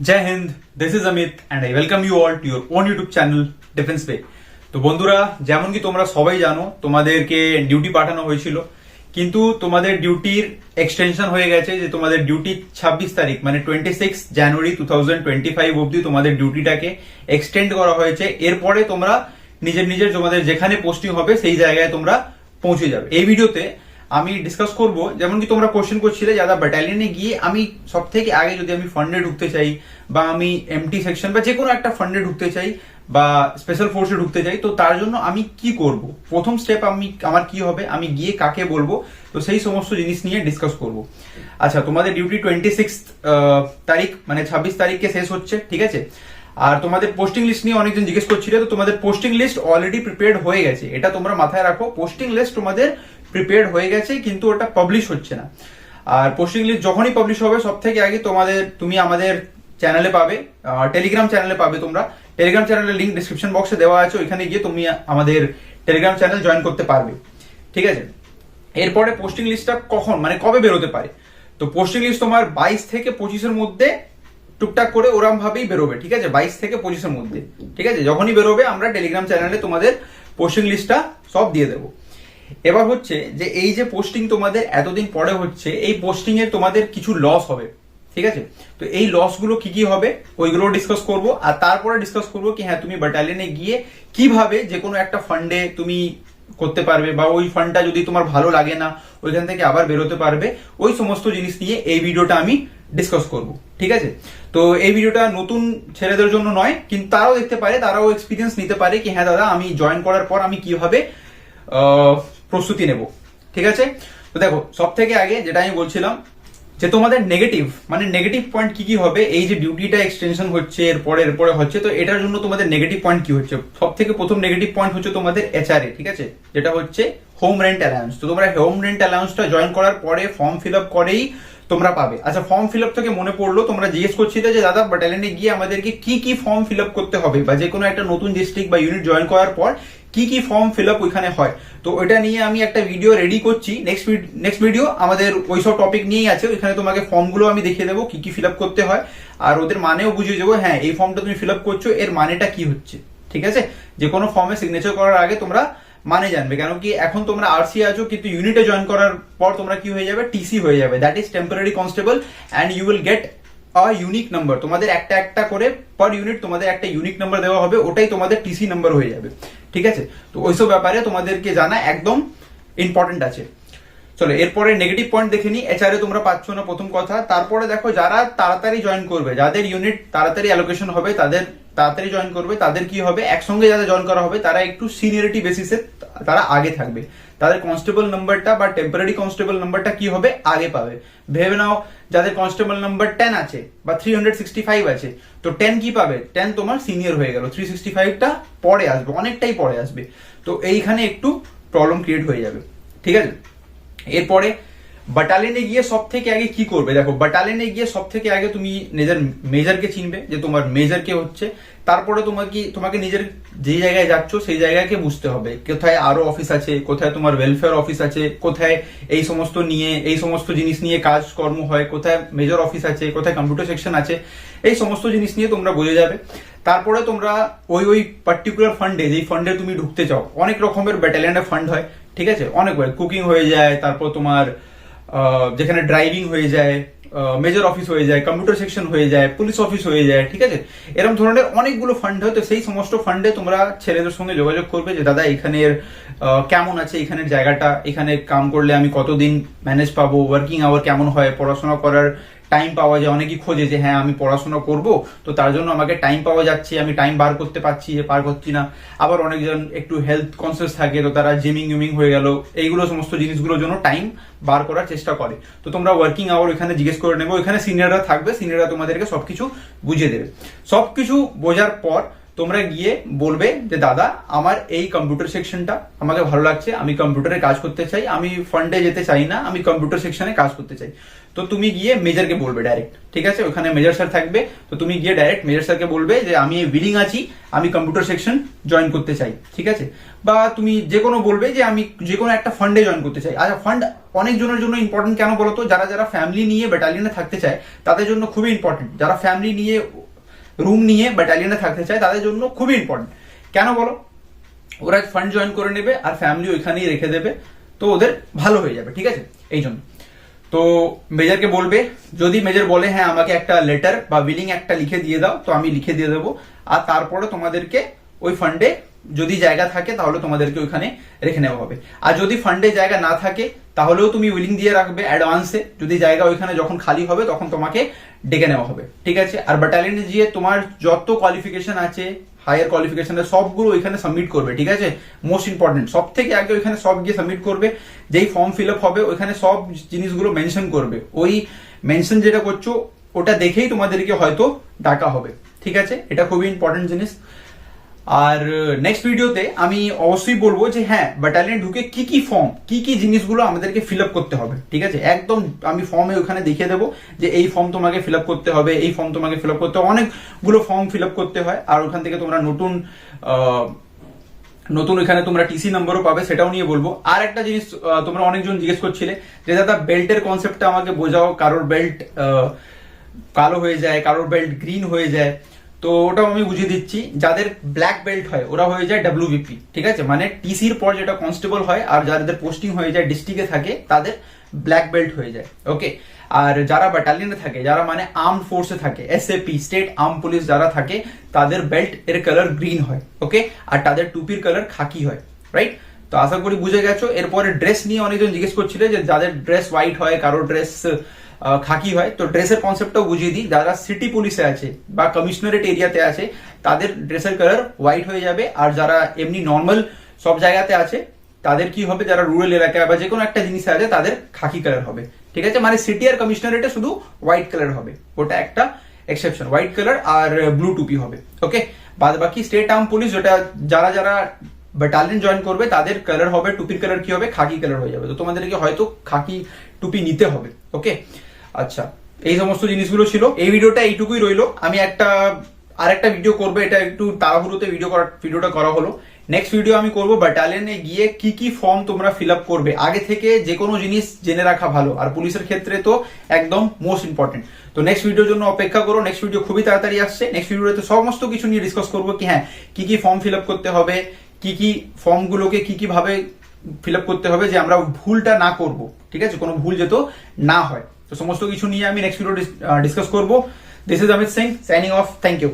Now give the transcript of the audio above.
জয় হিন্দ, this is Amit and I welcome you all to your own YouTube channel defence পে। তো বন্ধুরা, যেমন কি তোমরা সবাই জানো, তোমাদেরকে ডিউটি পাঠানো হয়েছিল, কিন্তু তোমাদের ডিউটির এক্সটেনশন হয়ে গেছে। যে তোমাদের ডিউটি 26 তারিখ মানে 26 জানুয়ারি 2025 অব্দি তোমাদের ডিউটিটাকে এক্সটেন্ড করা হয়েছে। এরপরে তোমরা নিজের নিজের তোমাদের যেখানে পোস্টিং হবে সেই জায়গায় তোমরা পৌঁছে যাবে। এই ভিডিওতে আমি ডিসকাস করব, যেমন কি তোমরা কোশ্চেন করছিলে যারা ব্যাটালিয়নে গিয়ে আমি সব থেকে আগে যদি আমি ফান্ডে ঢুকতে চাই বা আমি এমটি সেকশন বা যে কোনো একটা ফান্ডে ঢুকতে চাই বা স্পেশাল ফোর্সে ঢুকতে চাই, তো তার জন্য আমি কি করব, প্রথম স্টেপ আমার কি হবে, আমি গিয়ে কাকে বলবো, তো সেই সমস্ত জিনিস নিয়ে ডিসকাস করব। আচ্ছা, তোমাদের ডিউটি 26 তারিখ মানে 26 তারিখে শেষ হচ্ছে, ঠিক আছে। আর তোমাদের পোস্টিং লিস্ট নিয়ে অনেকজন জিজ্ঞেস করছিল, তো তোমাদের পোস্টিং লিস্ট অলরেডি প্রিপেয়ার্ড হয়ে গেছে, এটা তোমরা মাথায় রাখো। পোস্টিং লিস্ট তোমাদের প্রিপেয়ার্ড হয়ে গেছে, কিন্তু ওটা পাবলিশ হচ্ছে না। আর পোস্টিং লিস্ট যখনই পাবলিশ হবে সব থেকে আগে তুমি আমাদের চ্যানেলে পাবে, টেলিগ্রাম চ্যানেলে পাবে। তোমরা টেলিগ্রাম চ্যানেলের লিঙ্ক ডিসক্রিপশন বক্সে দেওয়া আছে, ওইখানে গিয়ে তুমি আমাদের টেলিগ্রাম চ্যানেল জয়েন করতে পারবে, ঠিক আছে। এরপরে পোস্টিং লিস্টটা কবে বেরোতে পারে, তো পোস্টিং লিস্ট তোমার 22 থেকে 25-এর মধ্যে টুকটাক করে ওরম ভাবেই বেরোবে, ঠিক আছে। 22 থেকে 25-এর মধ্যে, ঠিক আছে। যখনই বেরোবে আমরা টেলিগ্রাম চ্যানেলে তোমাদের পোস্টিং লিস্টটা সব দিয়ে দেবো। এবার হচ্ছে যে এই যে পোস্টিং তোমাদের এতদিন পরে হচ্ছে, এই পোস্টিং এর তোমাদের কিছু লস হবে, ঠিক আছে। তো এই লস গুলো কি কি হবে ওইগুলো ডিসকাস করব। আর তারপরে ডিসকাস করব কি হ্যাঁ, তুমি ব্যাটালিয়নে গিয়ে কিভাবে যে কোনো একটা ফান্ডে তুমি করতে পারবে, বা ওই ফান্ডটা যদি তোমার ভালো লাগে না ওইখান থেকে আবার বেরোতে পারবে। ওই সমস্ত জিনিস নিয়ে এই ভিডিওটা আমি ডিসকাস করব, ঠিক আছে। তো এই ভিডিওটা নতুন ছেলেদের জন্য নয়, কিন্তু তারাও দেখতে পারে, তারাও এক্সপিরিয়েন্স নিতে পারে কি হ্যাঁ দাদা, আমি জয়েন করার পর আমি কিভাবে প্রস্তুতি নেব, ঠিক আছে। তো দেখো, সব থেকে আগে যেটা আমি বলছিলাম যে তোমাদের নেগেটিভ পয়েন্ট কি কি হবে, এই যে ডিউটিটা এক্সটেনশন হচ্ছে এরপরে হচ্ছে, তো এটার জন্য তোমাদের নেগেটিভ পয়েন্ট কি হচ্ছে। সব থেকে প্রথম নেগেটিভ পয়েন্ট হচ্ছে তোমাদের এইচআরএ, ঠিক আছে, যেটা হচ্ছে হোম রেন্ট অ্যালাউন্স। তো তোমরা হোম রেন্ট অ্যালাউন্সটা জয়েন করার পরে ফর্ম ফিল আপ করেই তোমরা পাবে। আচ্ছা, ফর্ম ফিল আপ থেকে মনে পড়লো, তোমরা জিজ্ঞেস করছিলে যে দাদা ব্যাটালিয়নে গিয়ে আমাদেরকে কি কি ফর্ম ফিল আপ করতে হবে, বা যে কোনো একটা নতুন ডিস্ট্রিক্ট বা ইউনিট জয়েন করার পর কি কি ফর্ম ফিল আপ ওইখানে হয়। তো ওইটা নিয়ে আমি একটা ভিডিও রেডি করছি, নেক্সট ভিডিও আমাদের ওইসব টপিক নিয়েই আছে। ওইখানে তোমাকে ফর্মগুলো আমি দেখিয়ে দেবো কি কি ফিল আপ করতে হয়, আর ওদের মানেও বুঝিয়ে দেবো হ্যাঁ এই ফর্মটা তুমি ফিল আপ করছো এর মানেটা কি হচ্ছে, ঠিক আছে। যে কোনো ফর্মে সিগনেচার করার আগে তোমরা মানে জানবে, কেন কি এখন তোমরা আরসি আছো, কিন্তু ইউনিটে জয়েন করার পর তোমরা কি হয়ে যাবে, টিসি হয়ে যাবে, that is temporary constable, and you will get unique number. তোমাদের একটা করে পার ইউনিট তোমাদের একটা ইউনিক নাম্বার দেওয়া হবে, ওটাই তোমাদের টিসি নাম্বার হয়ে যাবে, ঠিক আছে। তো ওইসব ব্যাপারে তোমাদেরকে জানা একদম ইম্পর্টেন্ট আছে। চলো এরপরে নেগেটিভ পয়েন্ট দেখে নি। এইচআরএ তোমরা পাচ্ছ না, প্রথম কথা। তারপরে দেখো, যারা তাড়াতাড়ি জয়েন করবে, যাদের ইউনিট তাড়াতাড়ি অ্যালোকেশন হবে, তাদের তাড়াতাড়ি জয়েন করবে, তাদের কি হবে, একসঙ্গে যাদের জয়েন করা হবে তারা একটু সিনিয়রিটি বেসিসে তারা আগে থাকবে, তাদের কনস্টেবল নাম্বারটা বা টেম্পোরারি কনস্টেবল নাম্বারটা কি হবে, আগে পাবে। ভেবে নাও যাদের কনস্টেবল নাম্বার 10 আছে বা 365 আছে, তো 10 কি পাবে, 10 তোমার সিনিয়র হয়ে গেল, 365টা পরে আসবে, অনেকটাই পরে আসবে। তো এইখানে একটু প্রবলেম ক্রিয়েট হয়ে যাবে, ঠিক আছে। এরপরে ব্যাটালিয়নে গিয়ে সব থেকে আগে কি করবে, দেখো ব্যাটালিয়নে গিয়ে সব থেকে আগে তুমি নিজের মেজরকে চিনবে, যে তোমার মেজর কে হচ্ছে। তারপরে তোমাকে নিজের যে জায়গায় যাচ্ছ সেই জায়গাকে বুঝতে হবে, কোথায় আরো অফিস আছে, কোথায় তোমার ওয়েলফেয়ার অফিস আছে, কোথায় এই সমস্ত জিনিস নিয়ে কাজকর্ম হয়, কোথায় মেজর অফিস আছে, কোথায় কম্পিউটার সেকশন আছে, এই সমস্ত জিনিস নিয়ে তোমরা বুঝে যাবে। তারপরে তোমরা ওই পার্টিকুলার ফান্ডে, যেই ফান্ডে তুমি ঢুকতে চাও, অনেক রকমের ব্যাটালিয়নের ফান্ড হয়, ঠিক আছে, অনেক কুকিং হয়ে যায়, তারপর তোমার যেখানে ড্রাইভিং হয়ে যায়, মেজর অফিস হয়ে যায়, কম্পিউটার সেকশন হয়ে যায়, পুলিশ অফিস হয়ে যায়, ঠিক আছে। এরকম ধরনের অনেকগুলো ফান্ড হয়। তো সেই সমস্ত ফান্ডে তোমরা ছেলেদের সঙ্গে যোগাযোগ করবে যে দাদা এখানের কেমন আছে, এখানের জায়গাটা, এখানে কাম করলে আমি কতদিন ম্যানেজ পাবো, ওয়ার্কিং আওয়ার কেমন হয়, পড়াশোনা করার টাইম পাওয়া যায়, অনেকেই খোঁজে যে হ্যাঁ আমি পড়াশোনা করব, তো তার জন্য আমাকে টাইম পাওয়া যাচ্ছে, আমি টাইম বার করতে পারছি, পার করছি না। আবার অনেকজন একটু হেলথ কনসিয়াস থাকে, তো তারা জিমিং হয়ে গেল, এইগুলো সমস্ত জিনিসগুলোর জন্য টাইম বার করার চেষ্টা করে। তো তোমরা ওয়ার্কিং আওয়ার এখানে জিজ্ঞেস করে নেবে, ওইখানে সিনিয়ররা থাকবে, সিনিয়ররা তোমাদেরকে সবকিছু বুঝিয়ে দেবে। সবকিছু বোঝার পর তোমরা গিয়ে বলবে যে দাদা আমার এই কম্পিউটার সেকশনটা আমাকে ভালো লাগছে, আমি কম্পিউটারে কাজ করতে চাই, আমি ফান্ডে যেতে চাই না, আমি কম্পিউটার সেকশনে কাজ করতে চাই। তো তুমি গিয়ে মেজরকে বলবে ডাইরেক্ট, ঠিক আছে, ওখানে মেজর স্যার থাকবে, তো তুমি গিয়ে ডাইরেক্ট মেজর স্যারকে বলবে যে আমি উইলিং আছি, আমি কম্পিউটার সেকশন জয়েন করতে চাই, ঠিক আছে। বা তুমি যে কোনো বলবে যে আমি যে কোনো একটা ফান্ডে জয়েন করতে চাই। আচ্ছা, ফান্ড অনেক জনের জন্য ইম্পর্টেন্ট কেন বলতো? যারা যারা ফ্যামিলি নিয়ে ব্যাটালিয়নে থাকতে চায় তাদের জন্য খুবই ইম্পর্টেন্ট। যারা ফ্যামিলি নিয়ে রুম নিয়ে ব্যাটালিয়নে থাকতে চায় তাদের জন্য খুবই ইম্পর্টেন্ট। কেন বলো? ওরা ফান্ড জয়েন করে নেবে আর ফ্যামিলি ওইখানেই রেখে দেবে, তো ওদের ভালো হয়ে যাবে, ঠিক আছে। এই জন্য তো মেজরকে বলবে, যদি মেজর বলে হ্যাঁ আমাকে একটা লেটার বা উইলিং একটা লিখে দিয়ে দাও, তো আমি লিখে দিয়ে দেবো। আর তারপরে তোমাদেরকে ওই ফান্ডে যদি জায়গা থাকে তাহলে তোমাদেরকে ওইখানে রেখে নেওয়া হবে। আর যদি ফান্ডে জায়গা না থাকে তাহলেও তুমি উইলিং দিয়ে রাখবে অ্যাডভান্সে, যদি জায়গা ওইখানে যখন খালি হবে তখন তোমাকে ডেকে নেওয়া হবে, ঠিক আছে। আর ব্যাটালিয়নে গিয়ে তোমার যত কোয়ালিফিকেশন আছে, হায়ার কোয়ালিফিকেশনের সবগুলো ওইখানে সাবমিট করবে, ঠিক আছে। মোস্ট ইম্পর্টেন্ট, সব থেকে আগে ওইখানে সব গিয়ে সাবমিট করবে। যেই ফর্ম ফিল আপ হবে ওইখানে সব জিনিসগুলো মেনশন করবে। ওই মেনশন যেটা করছো ওটা দেখেই তোমাদেরকে হয়তো ডাকা হবে, ঠিক আছে। এটা খুবই ইম্পর্টেন্ট জিনিস। আর নেক্সট ভিডিওতে আমি অবশ্যই বলবো যে হ্যাঁ ব্যাটালিয়ন ঢুকে কি কি ফর্ম, কি কি জিনিসগুলো আমাদেরকে ফিল আপ করতে হবে, ঠিক আছে। একদম আমি ফর্মে ওখানে দেখিয়ে দেবো যে এই ফর্ম তোমাকে ফিল আপ করতে হবে, এই ফর্ম তোমাকে ফিল আপ করতে হবে। অনেকগুলো ফর্ম ফিল আপ করতে হয়। আর ওখান থেকে তোমরা নতুন এখানে তোমরা টিসি নাম্বারও পাবে, সেটাও নিয়ে বলবো। আর একটা জিনিস তোমরা অনেকজন জিজ্ঞেস করছিলে যে দাদা বেল্টের কনসেপ্টটা আমাকে বোঝাও, কারোর বেল্ট কালো হয়ে যায়, কারোর বেল্ট গ্রিন হয়ে যায়। তো ওটাও আমি বুঝিয়ে দিচ্ছি। যাদের ব্ল্যাক বেল্ট হয় ওরা হয়ে যায় ডব্লিউবিপি, ঠিক আছে, মানে টিসির পর যেটা কনস্টেবল হয়, আর যাদের পোস্টিং হয়ে যায় ডিস্ট্রিক্টে থাকে তাদের ব্ল্যাক বেল্ট হয়ে যায়, ওকে। আর যারা ব্যাটালিয়নে থাকে, যারা মানে আর্ম ফোর্সে থাকে, এসএপি স্টেট আর্ম পুলিশ যারা থাকে, তাদের বেল্ট এর কালার গ্রিন হয়, ওকে। আর তাদের টুপির কালার খাকি হয়, রাইট। তো আশা করি বুঝে গেছো। এরপরে ড্রেস নিয়ে অনেকজন জিজ্ঞেস করছিল যে যাদের ড্রেস হোয়াইট হয়, কারোর ড্রেস খাকি হয়, তো ড্রেসের কনসেপ্টটাও বুঝিয়ে দিই। যারা সিটি পুলিশে আছে বা কমিশনারেট এরিয়াতে আছে তাদের ড্রেসের কালার হোয়াইট হয়ে যাবে। আর যারা এমনি নর্মাল সব জায়গাতে আছে তাদের কি হবে, যারা রুরাল এলাকায় বা যে কোনো একটা জিনিসে আছে তাদের খাকি কালার হবে, ঠিক আছে। মানে সিটি আর কমিশনারেটে শুধু হোয়াইট কালার হবে, ওটা একটা এক্সেপশন, হোয়াইট কালার আর ব্লু টুপি হবে, ওকে। বাদ বাকি স্টেট আর্ম পুলিশ, যেটা যারা যারা ব্যাটালিয়ন জয়েন করবে তাদের কালার হবে, টুপির কালার কি হবে, খাকি কালার হয়ে যাবে। তো তোমাদেরকে হয়তো খাকি টুপি নিতে হবে, ওকে। আচ্ছা, এই সমস্ত জিনিসগুলো ছিল। এই ভিডিওটা এইটুকুই রইলো। আমি আরেকটা ভিডিও করবো, এটা একটু তাড়াহুড়োতে ভিডিওটা করা হলো। নেক্সট ভিডিও আমি করবো ব্যাটালিয়নে গিয়ে কি কি ফর্ম তোমরা ফিল আপ করবে। আগে থেকে যে কোনো জিনিস জেনে রাখা ভালো, আর পুলিশের ক্ষেত্রে তো একদম মোস্ট ইম্পর্টেন্ট। তো নেক্সট ভিডিওর জন্য অপেক্ষা করো, নেক্সট ভিডিও খুবই তাড়াতাড়ি আসছে। নেক্সট ভিডিওতে সমস্ত কিছু নিয়ে ডিসকাস করবো কি হ্যাঁ কি কি ফর্ম ফিল আপ করতে হবে, কি কি ফর্মগুলোকে কি কি ভাবে ফিল আপ করতে হবে যে আমরা ভুলটা না করব, ঠিক আছে, কোনো ভুল যেত না হয়। তো সমস্ত কিছু নিয়ে আমি নেক্সট ভিডিও ডিসকাস করবো। This is Amit Singh signing off. Thank you.